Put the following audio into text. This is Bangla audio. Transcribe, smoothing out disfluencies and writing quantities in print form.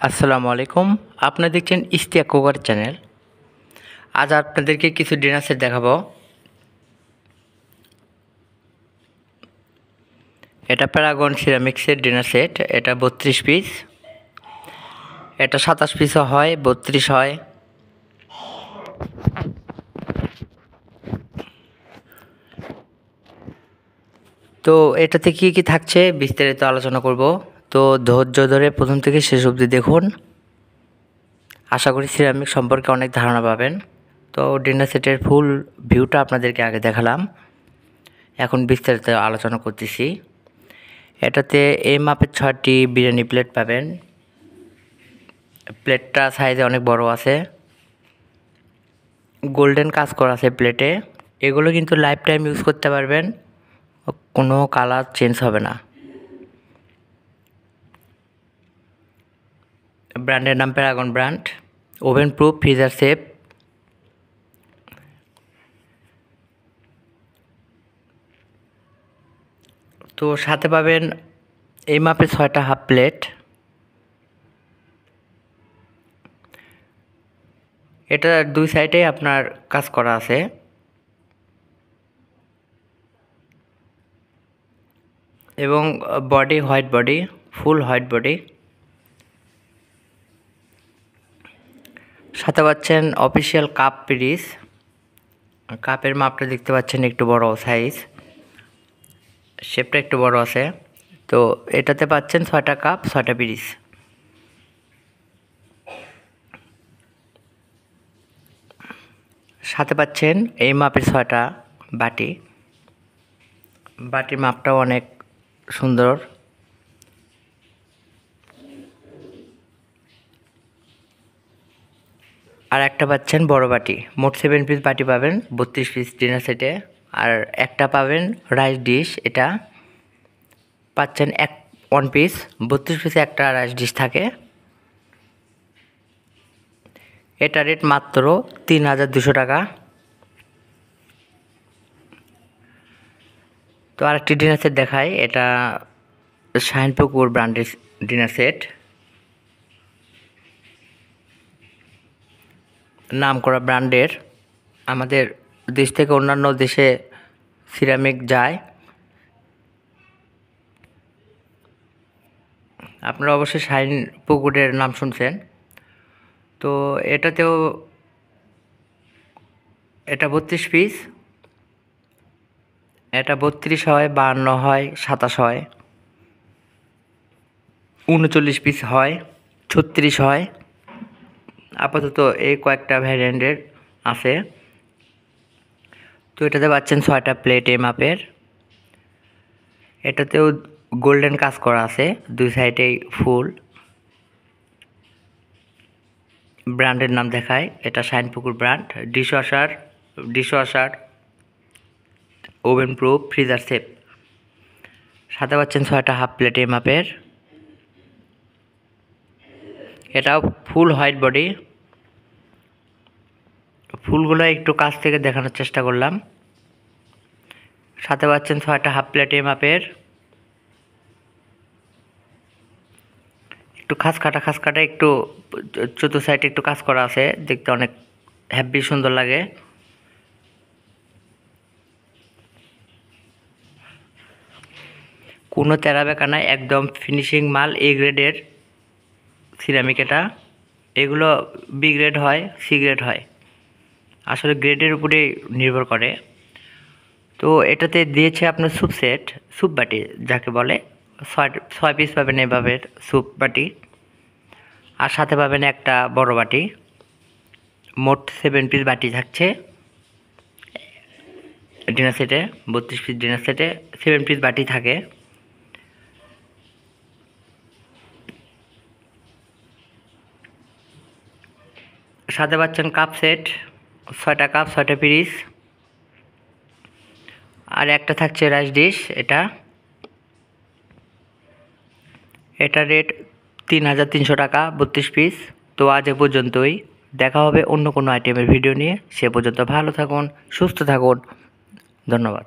আসসালামু আলাইকুম। আপনারা দেখছেন ইশতিয়াক কুকার চ্যানেল। আজ আপনাদেরকে কিছু ডিনার সেট দেখাবো। এটা প্যারাগন সিরামিক্সের ডিনার সেট। এটা 32 পিস, এটা 27 পিসও হয়, 32 হয়। তো এটাতে কি কি থাকছে বিস্তারিত আলোচনা করব। তো ধৈর্য ধরে প্রথম থেকে শেষ অবধি দেখুন। আশা করি সিরামিক সম্পর্কে অনেক ধারণা পাবেন। তো ডিনার সেটের ফুল ভিউটা আপনাদেরকে আগে দেখালাম, এখন বিস্তারিত আলোচনা করতেছি। এটাতে এই মাপের 6টি বিরিয়ানি প্লেট পাবেন। প্লেটটা সাইজে অনেক বড় আছে, গোল্ডেন কাজ করা আছে প্লেটে। এগুলো কিন্তু লাইফ টাইম ইউজ করতে পারবেন, কোনো কালার চেঞ্জ হবে না। ব্র্যান্ডের নাম Paragon brand. Oven proof, freezer safe. তো সাথে পাবেন এই মাপের 6টা হাফ প্লেট। এটা দুই সাইডে আপনার কাজ করা আছে। এবং বডি হোয়াইট বডি, ফুল হোয়াইট বডি। সাথে পাচ্ছেন অফিসিয়াল কাপ পিরিস। কাপের মাপটা দেখতে পাচ্ছেন একটু বড় সাইজ, শেপটা একটু বড় আছে। তো এটাতে পাচ্ছেন 6টা কাপ, 6টা পিরিস। সাথে পাচ্ছেন এই মাপের 6টা বাটি। বাটির মাপটাও অনেক সুন্দর। আর একটা পাচ্ছেন বড় বাটি। মোট 7 পিস বাটি পাবেন 32 পিস ডিনার সেটে। আর একটা পাবেন রাইস ডিশ, এটা পাচ্ছেন 1 পিস। 32 পিসে একটা রাইস ডিশ থাকে। এটা রেট মাত্র 3200 টাকা। তো আরেকটি ডিনার সেট দেখাই। এটা শাহিনপুকুর ব্র্যান্ডের ডিনার সেট। নামকরা ব্র্যান্ডের, আমাদের দেশ থেকে অন্যান্য দেশে সিরামিক যায়। আপনারা অবশ্যই শাহিনপুকুরের নাম শুনছেন। তো এটাতেও এটা 32 পিস। এটা 32 হয়, 52 হয়, 27 হয়, 39 পিস হয়, 36 হয়। আপাতত এই কয়েকটা ভ্যারিয়েন্টের আছে। তো এটাতে পাচ্ছেন 6টা প্লেট এই মাপের। এটাতেও গোল্ডেন কাজ করা আছে, দুই সাইডেই ফুল। ব্র্যান্ডের নাম দেখায়, এটা Shahinpukur brand. Dishwasher, oven proof, freezer safe. সাথে পাচ্ছেন 6টা হাফ প্লেট এই মাপের। এটাও ফুল হোয়াইট বডি। ফুলগুলো একটু কাছ থেকে দেখানোর চেষ্টা করলাম। সাথে পাচ্ছেন 6টা হাফ প্লেট এই মাপের। একটু খাস কাটা একটু চতুর্থ সাইডে একটু কাজ করা আছে, দেখতে অনেক হ্যাপি সুন্দর লাগে। কোনো তেরা বেঁকা নাই, একদম ফিনিশিং মাল, এ গ্রেডের সিরামিক এটা। এগুলো বি গ্রেড হয়, সি গ্রেড হয়, আসলে গ্রেডের উপরে নির্ভর করে। তো এটাতে দিয়েছে আপনার স্যুপ সেট, স্যুপ বাটি যাকে বলে। 6 পিস পাবেন এভাবে স্যুপ বাটি। আর সাথে পাবেন একটা বড় বাটি। মোট 7 পিস বাটি থাকছে ডিনার সেটে। 32 পিস ডিনার সেটে 7 পিস বাটি থাকে। সাথে পাচ্ছেন কাপ সেট, 6টা কাপ, 6টা পিরিস। আর একটা থাকছে রাইস ডিশ। এটা রেট 3300 টাকা, 32 পিস। তো আজ এ পর্যন্তই। দেখা হবে অন্য কোনো আইটেমের ভিডিও নিয়ে। সে পর্যন্ত ভালো থাকুন, সুস্থ থাকুন। ধন্যবাদ।